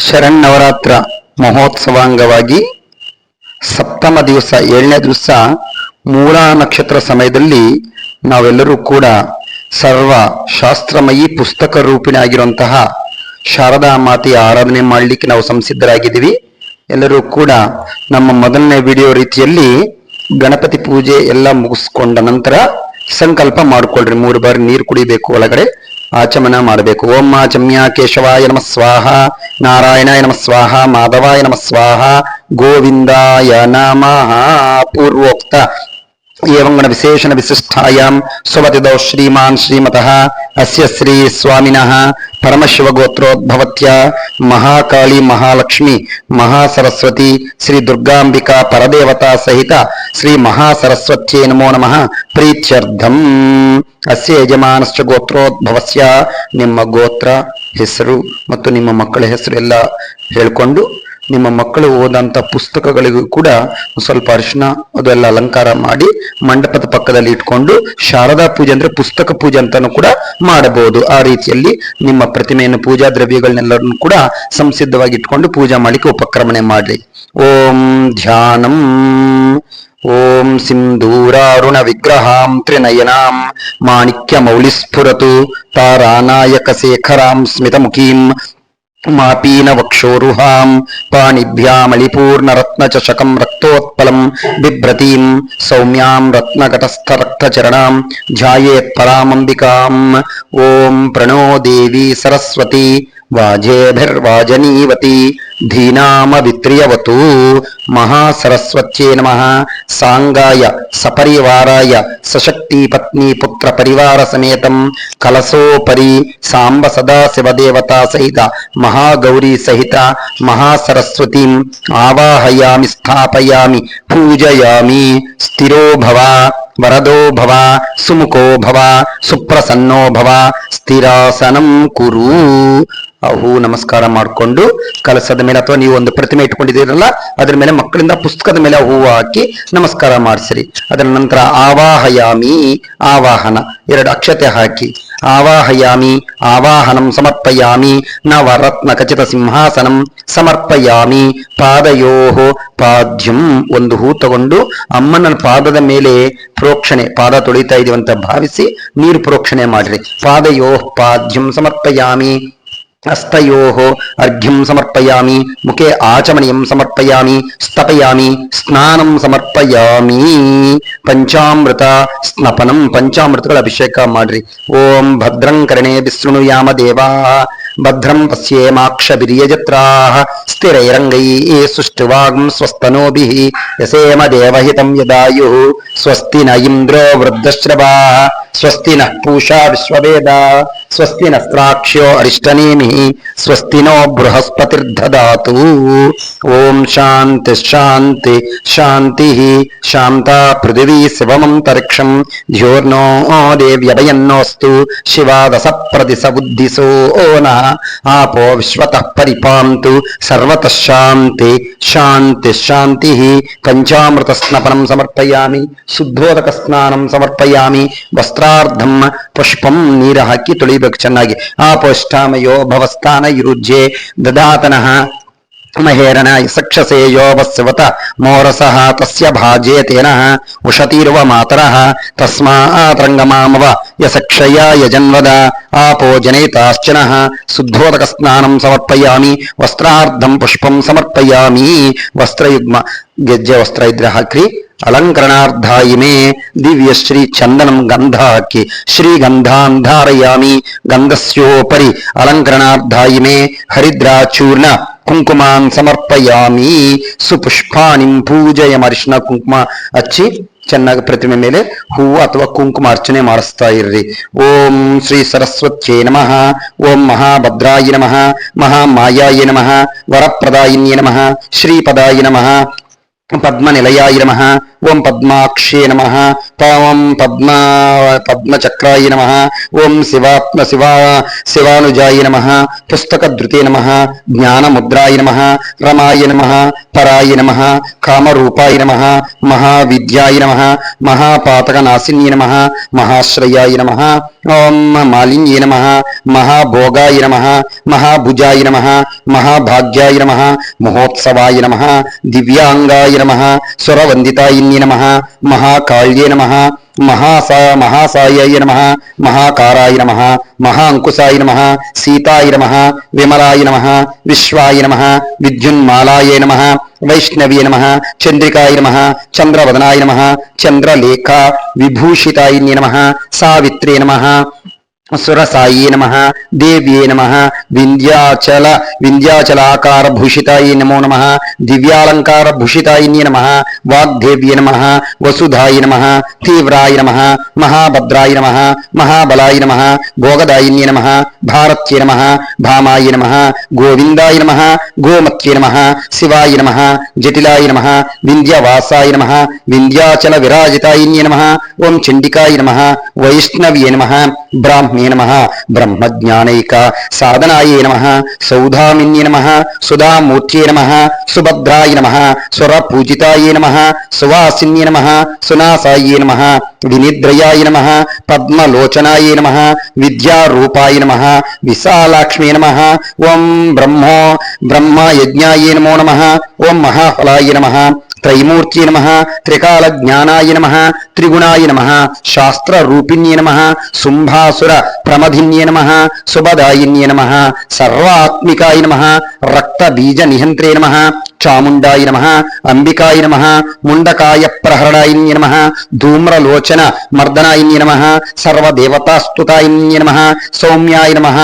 ಶರನ್ನವರಾತ್ರ ಮಹೋತ್ಸವ ಅಂಗವಾಗಿ ಸಪ್ತಮ ದಿವಸ 7ನೇ ದಿವಸ ಮೂಲ ನಕ್ಷತ್ರ ಸಮಯದಲ್ಲಿ ನಾವೆಲ್ಲರೂ ಕೂಡ ಸರ್ವ ಶಾಸ್ತ್ರಮಯಿ ಪುಸ್ತಕ ರೂಪಿಣಾಗಿರುವಂತಹ ಶಾರದಾ ಮಾತೆಯ ಆರಾಧನೆ ಮಾಡಲಿಕ್ಕೆ ನಾವು ಸಂಸಿದ್ಧರಾಗಿದ್ದೀವಿ. ಎಲ್ಲರೂ ಕೂಡ ನಮ್ಮ ಮೊದಲನೇ ವಿಡಿಯೋ ರೀತಿಯಲ್ಲಿ ಗಣಪತಿ ಪೂಜೆ ಎಲ್ಲ ಮುಗಿಸ್ಕೊಂಡ ನಂತರ ಸಂಕಲ್ಪ ಮಾಡಿಕೊಳ್ಳ್ರಿ. 3 ಬಾರಿ ನೀರು ಕುಡಿಬೇಕು, ಒಳಗಡೆ ಆಚಮನ ಮಾಡಬೇಕು. ಓಂ ಆಚಮ್ಯ ಕೇಶವಾಯ ನಮಃ ಸ್ವಾಹ, ನಾರಾಯಣಾಯ ನಮಃ ಸ್ವಾಹ, ಮಾಧವಾಯ ನಮಃ ಸ್ವಾಹ, ಗೋವಿಂದಾಯ ನಮಃ. ಪೂರ್ವೋಕ್ತ ಏವಂಗಣ ವಿಶೇಷಣ ವಿಶಿಷ್ಟಾಯಾಂ ಸ್ವವತಿದೌ ಶ್ರೀಮಾನ್ ಶ್ರೀಮತಃ ಅಸ್ಯ ಶ್ರೀ ಸ್ವಾಮಿನಃ ಪರಮಶಿವ ಗೋತ್ರೋದ್ಭವತ್ಯ ಮಹಾಕಾಳಿ ಮಹಾಲಕ್ಷ್ಮಿ ಮಹಾಸರಸ್ವತಿ ಶ್ರೀ ದುರ್ಗಾಂಬಿಕಾ ಪರದೇವತಾ ಸಹಿತ ಶ್ರೀ ಮಹಾಸರಸ್ವತ್ಯೇ ನಮೋ ನಮಃ ಪ್ರೀತ್ಯರ್ಥಂ. ಅಸ್ಯ ಯಜಮಾನಶ್ಚ ಗೋತ್ರೋದ್ಭವಸ್ಯ, ನಿಮ್ಮ ಗೋತ್ರ ಹೆಸರು ಮತ್ತು ನಿಮ್ಮ ಮಕ್ಕಳ ಹೆಸರು ಎಲ್ಲ ಹೇಳ್ಕೊಂಡು ನಿಮ್ಮ ಮಕ್ಕಳು ಓದಂತ ಪುಸ್ತಕಗಳಿಗೂ ಕೂಡ ಸ್ವಲ್ಪ ಅರಿಶಿನ ಅದೆಲ್ಲ ಅಲಂಕಾರ ಮಾಡಿ ಮಂಟಪದ ಪಕ್ಕದಲ್ಲಿ ಇಟ್ಕೊಂಡು ಶಾರದಾ ಪೂಜೆ ಅಂದ್ರೆ ಪುಸ್ತಕ ಪೂಜೆ ಅಂತಾನು ಕೂಡ ಮಾಡಬಹುದು. ಆ ರೀತಿಯಲ್ಲಿ ನಿಮ್ಮ ಪ್ರತಿಮೆಯನ್ನು ಪೂಜಾ ದ್ರವ್ಯಗಳನ್ನೆಲ್ಲರನ್ನು ಕೂಡ ಸಂಸಿದ್ಧವಾಗಿ ಇಟ್ಕೊಂಡು ಪೂಜಾ ಮಾಡಲಿಕ್ಕೆ ಉಪಕ್ರಮಣೆ ಮಾಡ್ರಿ. ಓಂ ಧ್ಯಾನಂ. ಓಂ ಸಿಂಧೂರಾರುಣ ವಿಗ್ರಹಾಂ ತ್ರಿನಯನಾಂ ಮಾಣಿಕ್ಯ ಮೌಲಿಸ್ಫುರತು ತಾರಾನಾಯಕ ಶೇಖರಾಂ ಸ್ಮಿತಮುಖೀಂ ಮಾಪೀನ ವಕ್ಷೋರುಹಾಂ ಪಾಣಿಭ್ಯಾಮಳಿಪೂರ್ಣ ರತ್ನ ಚಷಕಂ ರಕ್ತೋತ್ಪಲಂ ಬಿಭ್ರತೀಂ ಸೌಮ್ಯಾಂ ರತ್ನಘಟಸ್ಥ ರಕ್ತಚರಣಾಂ ಧ್ಯಾಯೇತ್ ಪರಾಮಂಬಿಕಾಂ. ಓಂ ಪ್ರಣೋ ದೇವಿ ಸರಸ್ವತಿ ವಾಜೇಭಿರ್ವಾಜನೀವತಿ ಧೀನಾಮ ವಿತ್ರಿಯವತು. ಮಹಾಸರಸ್ವತ್ಯೇ ನಮಃ. ಸಾಂಗಾಯ ಸಪರಿವಾರಾಯ ಸಶಕ್ತಿ ಪತ್ನಿ ಪುತ್ರ ಪರಿವಾರ ಸಮೇತಂ ಕಲಸೋಪರಿ ಸಾಂಬ ಸದಾಶಿವ ದೇವತಾ ಸಹಿತ ಮಹಾಗೌರಿ ಸಹಿತ ಮಹಾಸರಸ್ವತೀಂ ಆವಾಹಯಾಮಿ ಸ್ಥಾಪಯಾಮಿ ಪೂಜಯಾಮಿ. ಸ್ಥಿರೋ ಭವ ವರದೋ ಭವ ಸುಮುಖೋ ಭವ ಸುಪ್ರಸನ್ನೋ ಭವ ಸ್ಥಿರಾಸನಂ ಕುರು. ಹೂ ನಮಸ್ಕಾರ ಮಾಡಿಕೊಂಡು ಕಲಸದ ಮೇಲೆ ಅಥವಾ ನೀವು ಒಂದು ಪ್ರತಿಮೆ ಇಟ್ಕೊಂಡಿದ್ದೀರಲ್ಲ ಅದ್ರ ಮೇಲೆ ಮಕ್ಕಳಿಂದ ಪುಸ್ತಕದ ಮೇಲೆ ಹೂವು ಹಾಕಿ ನಮಸ್ಕಾರ ಮಾಡಿಸಿರಿ. ಅದರ ನಂತರ ಆವಾಹಯಾಮಿ, ಆವಾಹನ 2 ಅಕ್ಷತೆ ಹಾಕಿ ಆವಾಹಯಾಮಿ ಆವಾಹನಂ ಸಮರ್ಪಯಾಮಿ. ನವರತ್ನ ಖಚಿತ ಸಿಂಹಾಸನಂ ಸಮರ್ಪಯಾಮಿ. ಪಾದಯೋ ಪಾದ್ಯಂ, ಒಂದು ಹೂ ತಗೊಂಡು ಅಮ್ಮನ ಪಾದದ ಮೇಲೆ ಪ್ರೋಕ್ಷಣೆ, ಪಾದ ತೊಳಿತಾ ಇದೀವಿ ಅಂತ ಭಾವಿಸಿ ನೀರು ಪ್ರೋಕ್ಷಣೆ ಮಾಡ್ರಿ. ಪಾದಯೋ ಪಾದ್ಯಂ ಸಮರ್ಪಯಾಮಿ. ಹಸ್ತಯೋ ಅರ್ಘ್ಯಂ ಸಮರ್ಪಯಾಮಿ. ಮುಖೇ ಆಚಮನೀಯಂ ಸಮರ್ಪಯಾಮಿ. ಸ್ಥಪಯಾಮಿ ಸ್ನಾನಂ ಸಮರ್ಪಯಾಮಿ. ಪಂಚಾಮೃತ ಸ್ನಪನಂ, ಪಂಚಾಮೃತಗಳ ಅಭಿಷೇಕ ಮಾಡ್ರಿ. ಓಂ ಭದ್ರಂ ಕರ್ಣೇ ವಿಶೃಣುಯಾಮ ದೇವಾ ಭದ್ರಂ ಪಶ್ಯೇಮಾಕ್ಷಭಿರ್ಯಜತ್ರಾಃ ಸ್ಥಿರೈರಂಗೈಃ ಸುಷ್ಠುವಾಗಂ ಸ್ವಸ್ತನೋಭಿಃ ಯಸೇಮ ದೇವಹಿತಂ ಯದಾಯುಃ. ಸ್ವಸ್ತಿ ನ ಇಂದ್ರೋ ವೃದ್ಧಶ್ರವಾಃ ಸ್ವಸ್ತಿ ನಃ ಪೂಷಾ ವಿಶ್ವವೇದಾಃ ಸ್ವಸ್ತಿ ನಸ್ತ್ರಾಕ್ಷ್ಯೋ ಅರಿಷ್ಟನೇಮಿಃ ಸ್ವಸ್ತಿ ನೋ ಬೃಹಸ್ಪತಿರ್ದದಾತು. ಓಂ ಶಾಂತಿ ಶಾಂತಿ ಶಾಂತಿ. ಶಾಂತಾ ಪೃಥಿವೀ ಶಿವಮಂತರಿಕ್ಷಂ ಧ್ಯೋರ್ನೋ ದೇವ್ಯಭಯನ್ನೋಸ್ತು ಶಿವಾದಸ ಪ್ರದಿಶ ಬುದ್ಧಿಸೋ ನಃ ಆಪೋ ವಿಶ್ವತಃ ಪರಿಪಾಂತು ಸರ್ವತಃ ಶಾಂತಿ ಶಾಂತಿ ಶಾಂತಿ. ಪಂಚಾಮೃತ ಸ್ನಪನಂ ಸಮರ್ಪಯಾಮಿ. ಶುದ್ಧೋದಕ ಸ್ನಾನಂ ಸಮರ್ಪಯಾಮಿ. ವಸ್ತ್ರಾರ್ಧಂ ಪುಷ್ಪಂ, ನೀರು ಹಾಕಿ ತೊಳಿಬೇಕು ಚೆನ್ನಾಗಿ. ಆಪೋಷ್ಠಾಮಯೋ ಭವಸ್ಥಾನ ಯುರುಜ್ಯೆ ದದಾತನಃ ಮಹೇರಣ ಸಕ್ಷಸೇಯೋ ವಸ್ವತ ಮೋರಸಃ ತಸ್ಯ ಭಾಜೆ ತೇನಃ ಉಷತೀರ್ವ ಮಾತರಃ ತಸ್ಮಾತ್ರಂಗಮಾಮವ ಯಸಕ್ಷಯ ಯಜನ್ವದ ಆಪೋ ಜನೈತಾಶ್ಚನಃ. ಶುದ್ಧೋದಕ ಸ್ನಾನಂ ಸಮರ್ಪಯಾಮಿ. ವಸ್ತ್ರಾರ್ಧಂ ಪುಷ್ಪಂ ಸಮರ್ಪಯಾಮಿ. ವಸ್ತ್ರಯುಗ್ಮ, ಗೆಜ್ಜೆ ವಸ್ತ್ರ ಇದ್ರೆ ಹಾಕ್ರಿ. ಅಲಂಕರಣಾರ್ಧಾಯಿಮೇ ದಿವ್ಯಶ್ರೀ ಚಂದನಂ ಗಂಧ ಹಾಕಿ ಶ್ರೀಗಂಧಾನ್ ಧಾರಯಾಮಿ. ಗಂಧಸ್ಯೋಪರಿ ಅಲಂಕರಣಾರ್ಧಾಯಿಮೇ ಹರಿದ್ರಾಚೂರ್ಣ ಕುಂಕುಮಾನ್ ಸಮರ್ಪಯಾಮಿ. ಸುಪುಷ್ಪಾಣಿಂ ಪೂಜಯಂ, ಅರಿಶಿನ ಕುಂಕುಮ ಹಚ್ಚಿ ಚೆನ್ನಾಗಿ ಪ್ರತಿಮೆ ಮೇಲೆ ಹೂವು ಅಥವಾ ಕುಂಕುಮ ಅರ್ಚನೆ ಮಾಡಿಸ್ತಾ ಇರ್ರಿ. ಓಂ ಶ್ರೀ ಸರಸ್ವತ್ಯೇ ನಮಃ. ಓಂ ಮಹಾಭದ್ರಾಯ ನಮಃ. ಮಹಾಮಾಯಾಯ ನಮಃ. ವರಪ್ರದಾಯಿನ್ಯೇ ನಮಃ. ಶ್ರೀಪದಾಯ ನಮಃ. పద్మనిలయాయ నమః. ఓం పద్మాక్షే నమః. ఓం పద్మచక్రాయ నమః. ఓం శివానుజాయ నమః. పుస్తకధృతే నమః. జ్ఞానముద్రాయ నమః. రమాయ నమః. పరాయ నమః. కామరూపాయ నమః. మహావిద్యాయ నమః. మహాపాతకనాశిన్యే నమః. మహాశ్రయాయ నమః. ఓం మాలిన్యే నమః. మహాభోగాయ నమః. మహాభుజాయ నమః. మహాభాగ్యాయ నమః. మహోత్సవాయ నమః. దివ్యాంగాయ నమః. సురవందితాయిన్యే నమః. మహాకాళ్యే నమః. మహాసాయాయ నమః. మహాకారాయ నమః. మహాంకుశాయ నమః. సీతాయ నమః. విమలాయ నమః. విశ్వాయ నమః. విద్యున్మాలాయ నమః. వైష్ణవే నమః. చంద్రికాయ నమః. చంద్రవదనాయ నమః. చంద్రలేఖా విభూషితాయిన్యే నమః. సావిత్రే నమః. సురసాయే నమః. దేవ్యే నమః. వింధ్యాచలాకార భూషితాయ నమో నమః. దివ్యాలంకార భూషితాయిన్యే నమః. వాగ్దేవ్యే నమః. వసుధాయ నమః. తీవ్రాయ నమః. మహాభద్రాయ నమః. మహాబలాయ నమః. భోగదాయిన్యే నమః. భారత్యే నమః. భామాయ నమః. గోవిందాయ నమః. గోమత్యే నమః. శివాయ నమః. జటిలాయ నమః. వింధ్యవాసాయ నమః. వింధ్యాచల విరాజితాయిన్యే నమః. ఓం చండికాయ నమః. వైష్ణవ్యే నమః. బ్రాహ్మ్యే నమః. బ్రహ్మజ్ఞానైక సాధనాయ నమః. సౌధామిన్యే నమః. సుధామూర్త్యే నమః. సుభద్రాయ నమః. స్వరపూజితాయ నమః. సువాసిన్యే నమః. సునాసాయ నమః. వినిద్రయాయ నమః. పద్మలోచనాయ నమః. విద్యారూపాయ నమః. విశాలాక్ష్మే నమః. ఓం బ్రహ్మయజ్ఞాయ నమో నమః. ఓం మహాఫలాయ నమః. త్రైమూర్త్యే నమః. త్రికాలజ్ఞానాయ నమః. త్రిగుణాయ నమః. శాస్త్రరూపిణ్యే నమః. శుంభాసుర ప్రమధిన్యే నమః. సుభదాయిన్యే నమః. సర్వాత్మికాయ నమః. రక్తబీజ నిహంత్రే నమః. చాముండాయ నమః. అంబికాయ నమః. ముండకాయ ప్రహరణాయిన్యే నమః. ధూమ్రలోచన మర్దనాయిన్యే నమః. సర్వదేవతాస్తుతాయిన్యే నమః. సౌమ్యాయ నమః.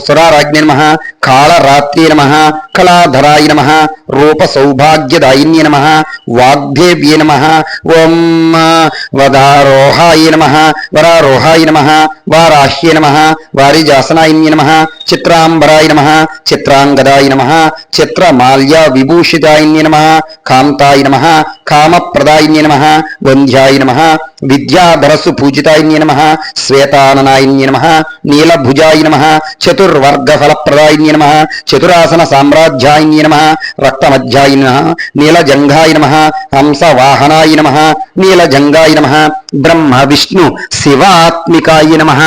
సురారాజ్ఞే నమః. కాళరాత్రే నమః. కళాధరాయ నమః. రూపసౌభాగ్యదాయిన్యే నమః. వాగ్దేవ్యే నమః. ఓం వదారోహాయ నమః. వరారోహాయ నమః. వారాహ్యే నమః. వారిజాసనాయిన్యే నమః. చిత్రాంబరాయ నమః. చిత్రాంగదాయ నమః. చిత్రమాల్య విభూషితాయిన్యే నమః. కాంతాయ నమః. కామప్రదాయిన్యే నమః. వంధ్యాయ నమః. విద్యాధరసు పూజితాయిన్యే నమః. శ్వేతాననాయిన్యే నమః. నీలభుజాయ నమః. చతుర్వర్గఫలప్రదాయిన్యే నమః. చతురాసన సామ్రాజ్యాయిన్యే నమః. రక్తమధ్యాయ నమః. నీలజంఘాయ నమః. హంసవాహనాయ నమః. నీలజంఘాయ నమః. బ్రహ్మ విష్ణు శివాత్మికాయ నమః.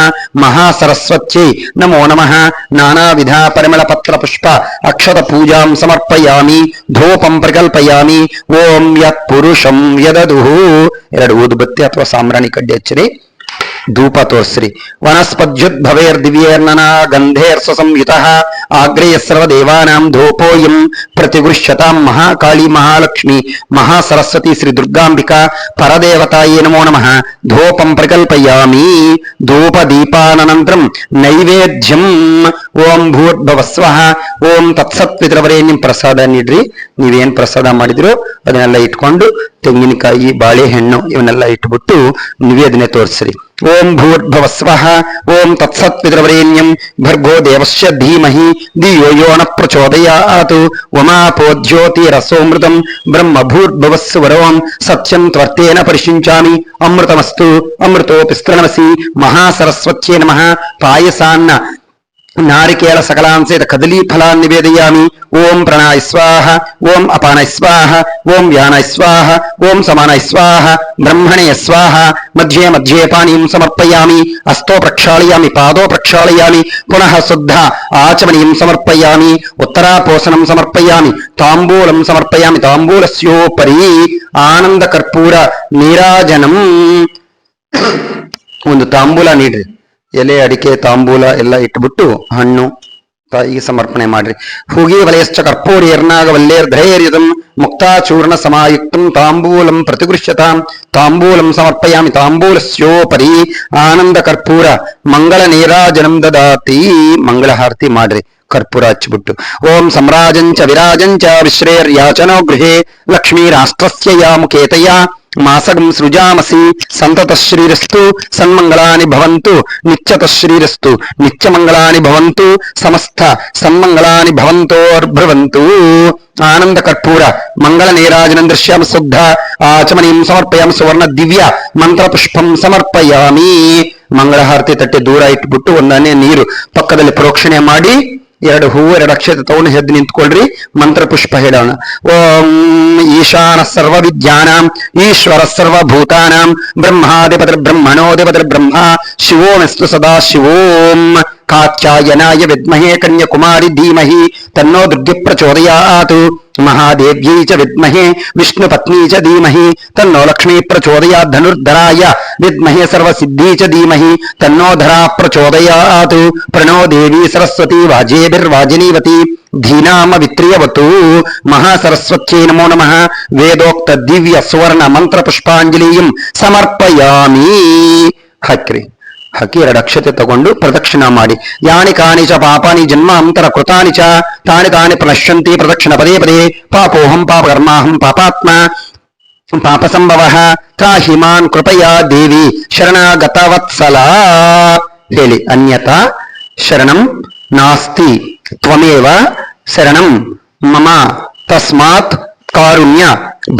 మహాసరస్వత్యై నమో నమః. నానావిధ పరిమళ పత్ర పుష్ప అక్షత పూజాం సమర్పయామి. ధూపం ప్రకల్పయామి. ఓం యత్ పురుషం యదదుః. ಎರಡು ಊದುಬತ್ತಿ ಅಥವಾ ಸಾಂಬ್ರಾಣಿ ಕಡ್ಡಿ ಹಚ್ಚಿರಿ. ಧೂಪ ತೋರ್ಸ್ರಿ. ವನಸ್ಪದ್ಯುದ್ಭವೇರ್ದಿವ್ಯೇರ್ನನ ಗಂಧೇರ್ಸ್ವಸಂಯುತಃ ಆಗ್ರೇಯ ಸರ್ವದೇವಾನಾಂ ಧೂಪೋಯಂ ಪ್ರತಿಗೃಹ್ಯತಾಂ. ಮಹಾಕಾಳಿ ಮಹಾಲಕ್ಷ್ಮಿ ಮಹಾಸರಸ್ವತಿ ಶ್ರೀ ದುರ್ಗಾಂಬಿಕಾ ಪರದೇವತಾಯೇ ನಮೋ ನಮಃ. ಧೂಪಂ ಪ್ರಕಲ್ಪಯಾಮಿ. ಧೂಪದೀಪಾನಂತರಂ ನೈವೇದ್ಯಂ. ಓಂ ಭೂರ್ಭುವಸ್ವಃ. ಓಂ ತತ್ಸತ್ಪಿತೃವರೇಣ್ಯಂ. ಪ್ರಸಾದ ನೀಡ್ರಿ. ನೀವೇನ್ ಪ್ರಸಾದ ಮಾಡಿದ್ರು ಅದನ್ನೆಲ್ಲ ಇಟ್ಕೊಂಡು ತೆಂಗಿನಕಾಯಿ ಬಾಳೆಹಣ್ಣು ಇವನ್ನೆಲ್ಲ ಇಟ್ಬಿಟ್ಟು ನಿವೇದನೆ ತೋರಿಸ್ರಿ. ಓಂ ಭೂರ್ಭುವಸ್ವಃ. ಓಂ ತತ್ಸತ್ಪಿತೃವರೇಣ್ಯಂ ಭರ್ಗೋ ದೇವಸ್ಯ ಧೀಮಹಿ ಧಿಯೋ ಯೋ ನ ಪ್ರಚೋದಯಾತ್. ಉಮಾಪೋಜ್ಯೋತಿರಸೋಮೃತಂ ಬ್ರಹ್ಮ ಭೂರ್ಭುವಸ್ವರೋಂ ಸತ್ಯಂ ತ್ವರ್ತೇನ ಪರಿಶಿಂಚಾಮಿ. ಅಮೃತಮಸ್ತು ಅಮೃತೋಪಿ ಸ್ತೃಣಮಸಿ. ಮಹಾಸರಸ್ವತ್ಯೇ ನಮಃ. ಪಾಯಸಾನ್ನ నారికేళ సకలాంసేత కదలీ ఫలాన్ని నివేదయామి. ఓం ప్రణాయ స్వాహ. ఓం అపానాయ స్వాహ. ఓం వ్యానాయ స్వాహ. ఓం సమానాయ స్వాహ. బ్రహ్మణే స్వాహ. మధ్యే మధ్యే పానీయం సమర్పయామి. హస్తో ప్రక్షాళయామి. పాదో ప్రక్షాళయామి. పునః శుద్ధ ఆచమనీయం సమర్పయామి. ఉత్తరాపోసనం సమర్పయామి. తాంబూలం సమర్పయామి. తాంబూలస్యోపరి ఆనంద కర్పూర ನೀರಾಜನಂ. ಒಂದು ತಾಂಬೂಲ ನೀಡ್ರಿ. ಎಲೆ ಅಡಿಕೆ ತಾಂಬೂಲ ಎಲ್ಲ ಇಟ್ಬಿಟ್ಟು ಹಣ್ಣು ತಾಯಿಗೆ ಸಮರ್ಪಣೆ ಮಾಡ್ರಿ. ಹೂಗಿ ವಲಯಶ್ಚ ಕರ್ಪೂರ್ಯರ್ನಾಗ ವಲ್ಲೇರ್ಧೈರ್ಯದಂ ಮುಕ್ತಾಚೂರ್ಣ ಸಮಾಯುಕ್ತಂ ತಾಂಬೂಲಂ ಪ್ರತಿಗೃಹ್ಯತಾಂ. ತಾಂಬೂಲಂ ಸಮರ್ಪಯಾಮಿ. ತಾಂಬೂಲಸ್ಯೋಪರಿ ಆನಂದ ಕರ್ಪೂರ ಮಂಗಳ ನೀರಾಜನಂ ದದಾತಿ. ಮಂಗಳಹಾರತಿ ಮಾಡ್ರಿ ಕರ್ಪೂರ ಹಚ್ಚಿಬಿಟ್ಟು. ಓಂ ಸಮ್ರಾಜಂಚ ವಿರಾಜಂಚ ವಿಶ್ರೇರ್ಯಾಚನೋ ಗೃಹೇ ಲಕ್ಷ್ಮೀ ರಾಷ್ಟ್ರಸ್ಯ ಯಾ ಮುಖೇತಯ మాసగం సృజామసి సంతత శ్రీరస్తు సన్మంగళాని భవంతు నిత్యత శ్రీరస్తు నిత్యమంగళాని భవంతు సమస్త సన్మంగళాని భవంతోర్భ్రవంతు. ఆనంద కర్పూర మంగళ నీరాజనం దృశ్యాం శుద్ధ ఆచమనీం సమర్పయాం సువర్ణ దివ్య మంత్ర పుష్పం ಸಮರ್ಪಯಾಮಿ. ಮಂಗಳಹಾರತಿ ತಟ್ಟೆ ದೂರ ಇಟ್ಬಿಟ್ಟು ಒಂದನೇ ನೀರು ಪಕ್ಕದಲ್ಲಿ ಪ್ರೋಕ್ಷಣೆ ಮಾಡಿ 2 ಹೂವು 2 ಅಕ್ಷತೆ ತಗೊಂಡು ಎದ್ದು ನಿಂತ್ಕೊಳ್ರಿ. ಮಂತ್ರ ಪುಷ್ಪ ಹೇಳೋಣ. ಓಂ ಈಶಾನ ಸರ್ವ ವಿದ್ಯಾನಾಂ ಈಶ್ವರ ಸರ್ವಭೂತಾನಾಂ ಬ್ರಹ್ಮಾಧಿಪತಿರ್ ಬ್ರಹ್ಮಣೋಧಿಪತಿರ್ ಬ್ರಹ್ಮ ಶಿವೋಮಸ್ತು ಸದಾ ಶಿವೋಂ. ಕಾತ್ಯಾಯನಾಯ ವಿದ್ಮಹೇ ಕನ್ಯಾಕುಮಾರಿ ಧೀಮಹಿ ತನ್ನೋ ದುರ್ಗೆ ಪ್ರಚೋದಯಾತ್. ಮಹಾದೇವ್ಯೈ ಚ ವಿದ್ಮಹೇ ವಿಷ್ಣುಪತ್ನಿ ಚ ಧೀಮಹಿ ತನ್ನೋ ಲಕ್ಷ್ಮೀ ಪ್ರಚೋದಯಾತ್. ಧನುರ್ಧರಾಯ ವಿದ್ಮಹೇ ಸರ್ವಸಿದ್ಧಿ ಚ ಧೀಮಹಿ ತನ್ನೋ ಧರಾ ಪ್ರಚೋದಯಾತ್. ಪ್ರಣೋ ದೇವಿ ಸರಸ್ವತಿ ವಾಜೇಭಿರ್ವಾಜಿನೀವತಿ ಧೀನಾಮ ವಿತ್ರಿಯವತು. ಮಹಾಸರಸ್ವತ್ಯೈ ನಮೋ ನಮಃ. ವೇದೋಕ್ತ ದಿವ್ಯ ಸುವರ್ಣ ಮಂತ್ರ ಪುಷ್ಪಾಂಜಲಿಯಂ ಸಮರ್ಪಯಾಮಿ. ಹಾಕ್ರಿ. ಹಾಕಿ 2 ಅಕ್ಷತೆ ತಗೊಂಡು ಪ್ರದಕ್ಷಿಣ ಮಾಡಿ. ಯಾನಿ ಕಾನಿ ಚ ಪಾಪಾನಿ ಜನ್ಮಾಂತರ ಕೃತಾನಿ ಚ ತಾನಿ ತಾನಿ ಪ್ರಣಶ್ಯಂತಿ ಪ್ರದಕ್ಷಿಣ ಪದೇ ಪದೇ. ಪಾಪೋಹಂ ಪಾಪಕರ್ಮಾಹಂ ಪಾಪಾತ್ಮ ಪಾಪ ಸಂಭವ ತ್ರಾಹಿ ಮಾನ್ ಕೃಪಯಾ ದೇವಿ ಶರಣಾಗತವತ್ಸಲ. ಹೇಳಿ. ಅನ್ಯತಾ ಶರಣಂ ನಾಸ್ತಿ ತ್ವಮೇವ ಶರಣಂ ಮಮ ತಸ್ಮಾತ್ ಕಾರುಣ್ಯ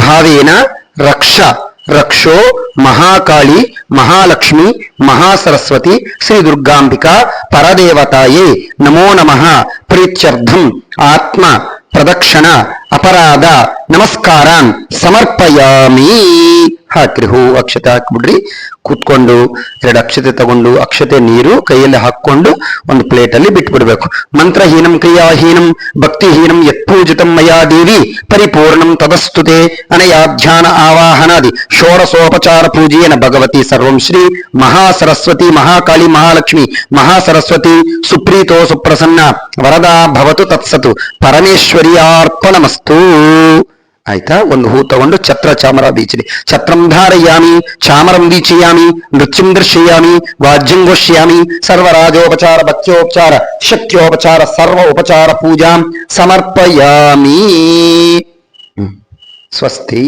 ಭಾವೇನ ರಕ್ಷ ರಕ್ಷೋ ಮಹಾಕಾಳಿ ಮಹಾಲಕ್ಷ್ಮಿ ಮಹಾಸರಸ್ವತಿ ಶ್ರೀ ದುರ್ಗಾಂಬಿಕಾ ಪರದೇವತಾಯೇ ನಮೋ ನಮಃ. ಪ್ರೀತ್ಯರ್ಥಂ ಆತ್ಮ ಪ್ರದಕ್ಷಿಣ ಅಪರಾಧ ನಮಸ್ಕಾರಾನ್ ಸಮರ್ಪಯಾಮಿ. ಹಾಕ್ರಿ. ಹೂ ಅಕ್ಷತೆ ಹಾಕ್ಬಿಡ್ರಿ. ಕೂತ್ಕೊಂಡು 2 ಅಕ್ಷತೆ ತಗೊಂಡು ಅಕ್ಷತೆ ನೀರು ಕೈಯಲ್ಲಿ ಹಾಕೊಂಡು ಒಂದು ಪ್ಲೇಟ್ ಅಲ್ಲಿ ಬಿಟ್ಬಿಡ್ಬೇಕು. ಮಂತ್ರಹೀನಂ ಕ್ರಿಯಾಹೀನಂ ಭಕ್ತಿಹೀನಂ ಯತ್ಪೂಜಿತಂ ಮಯಾ ದೇವಿ ಪರಿಪೂರ್ಣಂ ತದಸ್ತುತೆ. ಅನಯಾ ಧ್ಯಾನ ಆವಾಹನಾದಿ ಷೋಡಶೋಪಚಾರ ಪೂಜೆಯನ ಭಗವತಿ ಸರ್ವಂ ಶ್ರೀ ಮಹಾಸರಸ್ವತಿ ಮಹಾಕಾಳಿ ಮಹಾಲಕ್ಷ್ಮಿ ಮಹಾಸರಸ್ವತಿ ಸುಪ್ರೀತೋ ಸುಪ್ರಸನ್ನ ವರದಾ ಭವತು ತತ್ಸತು ಪರಮೇಶ್ವರಿಯಾರ್ಪಣಮಸ್ತು. ಆಯ್ತಾ. ಒಂದು ಹೂ ತಗೊಂಡು ಛತ್ರ ಚಾಮರ ಬೀಚಲಿ. ಛತ್ರಂ ಧಾರಯಾಮಿ ಚಾಮರಂ ವೀಚಯಾಮಿ ನೃತ್ಯಂ ದರ್ಶಯಾಮಿ ವಾದ್ಯಂ ಘೋಷ್ಯಾಮಿ ಸರ್ವರಾಜೋಪಚಾರ ಭಕ್ತ್ಯೋಪಚಾರ ಶಕ್ತ್ಯೋಪಚಾರ ಸರ್ವ ಉಪಚಾರ ಪೂಜಾಂ ಸಮರ್ಪಯಾಮಿ. ಸ್ವಸ್ತಿ.